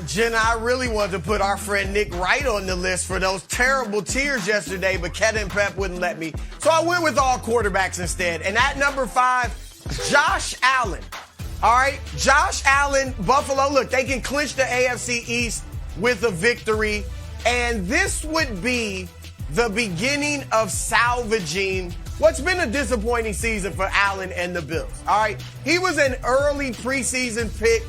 Jenna, I really wanted to put our friend Nick Wright on the list for those terrible tears yesterday, but Keta and Pep wouldn't let me. So I went with all quarterbacks instead. And at number 5, Josh Allen. All right, Josh Allen, Buffalo. Look, they can clinch the AFC East with a victory. And this would be the beginning of salvaging what's been a disappointing season for Allen and the Bills. All right, he was an early preseason pick,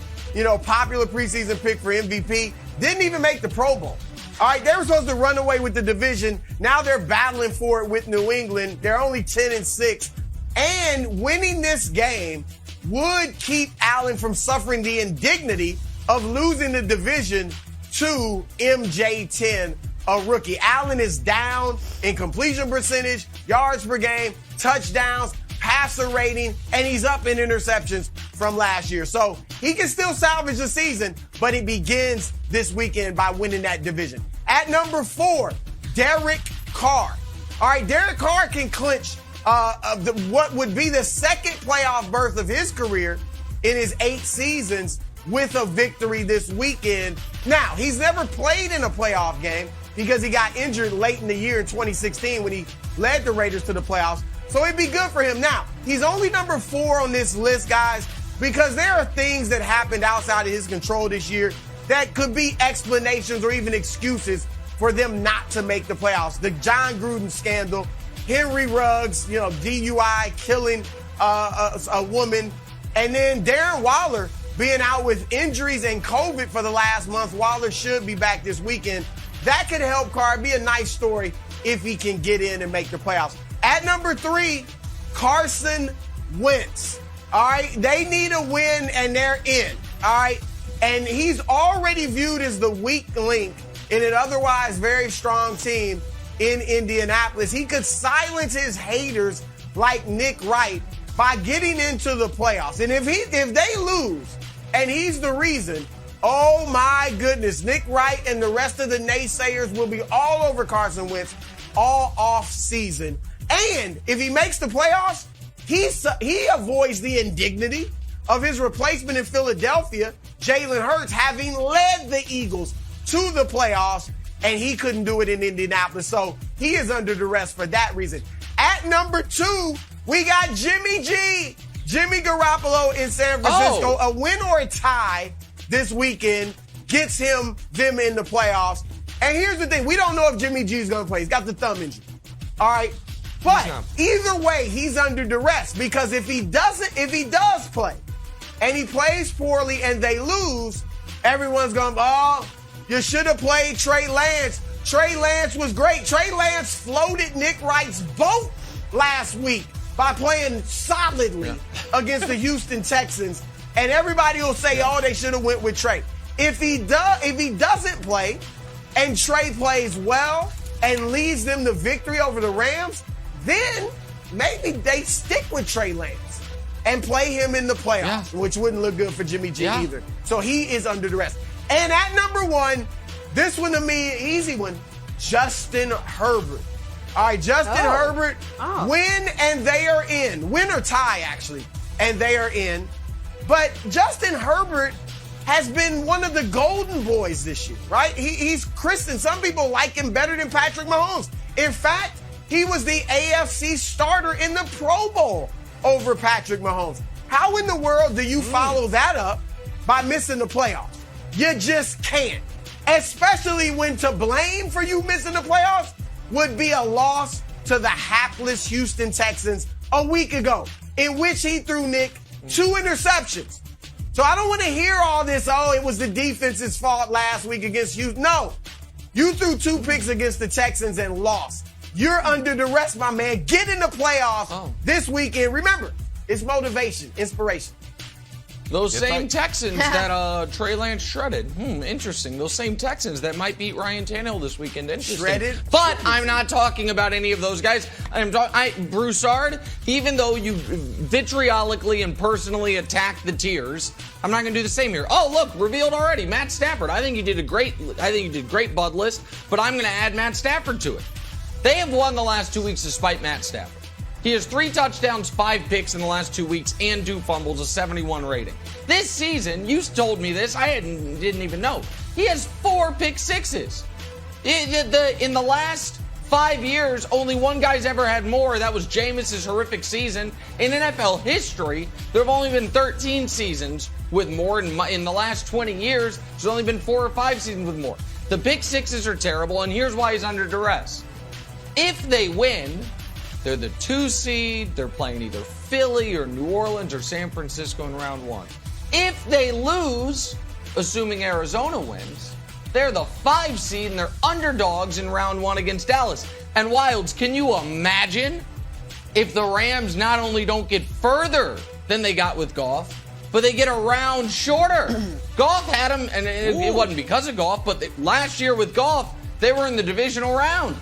popular preseason pick for MVP. Didn't even make the Pro Bowl. All right, they were supposed to run away with the division. Now they're battling for it with New England. They're only 10-6. And winning this game would keep Allen from suffering the indignity of losing the division to MJ10, a rookie. Allen is down in completion percentage, yards per game, touchdowns, passer rating, and he's up in interceptions from last year. So he can still salvage the season, but it begins this weekend by winning that division. At number 4, Derek Carr. All right, Derek Carr can clinch what would be the second playoff berth of his career in his 8 seasons with a victory this weekend. Now, he's never played in a playoff game because he got injured late in the year in 2016 when he led the Raiders to the playoffs. So it'd be good for him. Now, he's only number 4 on this list, guys, because there are things that happened outside of his control this year that could be explanations or even excuses for them not to make the playoffs. The John Gruden scandal, Henry Ruggs, DUI, killing a woman, and then Darren Waller being out with injuries and COVID for the last month. Waller should be back this weekend. That could help Carr. Be a nice story if he can get in and make the playoffs. At number 3, Carson Wentz. All right, they need a win and they're in. All right, and he's already viewed as the weak link in an otherwise very strong team in Indianapolis. He could silence his haters like Nick Wright by getting into the playoffs. And if they lose and he's the reason, oh my goodness, Nick Wright and the rest of the naysayers will be all over Carson Wentz all off season. And if he makes the playoffs, he avoids the indignity of his replacement in Philadelphia, Jalen Hurts, having led the Eagles to the playoffs, and he couldn't do it in Indianapolis. So he is under duress for that reason. At number 2, we got Jimmy Garoppolo in San Francisco. A win or a tie this weekend gets them in the playoffs. And here's the thing. We don't know if Jimmy G is going to play. He's got the thumb injury. All right. But either way, he's under duress because if he does play and he plays poorly and they lose, everyone's going, you should have played Trey Lance. Trey Lance was great. Trey Lance floated Nick Wright's boat last week by playing solidly against the Houston Texans. And everybody will say, they should have went with Trey. If he doesn't play and Trey plays well and leads them to victory over the Rams, then maybe they stick with Trey Lance and play him in the playoffs, which wouldn't look good for Jimmy G either. So he is under duress. And at number 1, this one to me, easy one, Justin Herbert. All right, Justin Herbert, win and they are in. Win or tie, actually, and they are in. But Justin Herbert has been one of the golden boys this year, right? He's Christian. Some people like him better than Patrick Mahomes. In fact, he was the AFC starter in the Pro Bowl over Patrick Mahomes. How in the world do you follow that up by missing the playoffs? You just can't. Especially when to blame for you missing the playoffs would be a loss to the hapless Houston Texans a week ago, in which he threw Nick 2 interceptions. So I don't want to hear all this, it was the defense's fault last week against Houston. No, you threw 2 picks against the Texans and lost. You're under duress, my man. Get in the playoffs this weekend. Remember, it's motivation, inspiration. Those same Texans that Trey Lance shredded. Interesting. Those same Texans that might beat Ryan Tannehill this weekend. Interesting. Shredded? But I'm not talking about any of those guys. Broussard, even though you vitriolically and personally attacked the tiers, I'm not going to do the same here. Look, revealed already. Matt Stafford. I think you did great, Bud list, but I'm going to add Matt Stafford to it. They have won the last 2 weeks despite Matt Stafford. He has 3 touchdowns, 5 picks in the last 2 weeks, and 2 fumbles, a 71 rating. This season, you told me this, I didn't even know. He has 4 pick sixes. In the last 5 years, only one guy's ever had more. That was Jameis's horrific season. In NFL history, there have only been 13 seasons with more. In the last 20 years, there's only been 4 or 5 seasons with more. The pick sixes are terrible, and here's why he's under duress. If they win, they're the 2 seed. They're playing either Philly or New Orleans or San Francisco in round 1. If they lose, assuming Arizona wins, they're the 5 seed and they're underdogs in round 1 against Dallas. And Wilds, can you imagine if the Rams not only don't get further than they got with Goff, but they get a round shorter? Goff had them, and it wasn't because of Goff, but last year with Goff, they were in the divisional round.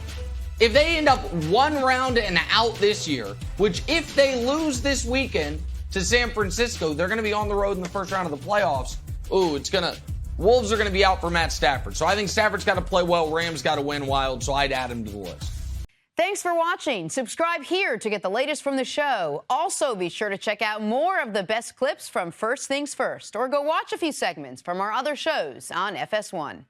If they end up 1 round and out this year, which if they lose this weekend to San Francisco, they're going to be on the road in the first round of the playoffs. Wolves are going to be out for Matt Stafford. So I think Stafford's got to play well. Rams got to win Wild, so I'd add him to the list. Thanks for watching. Subscribe here to get the latest from the show. Also, be sure to check out more of the best clips from First Things First, or go watch a few segments from our other shows on FS1.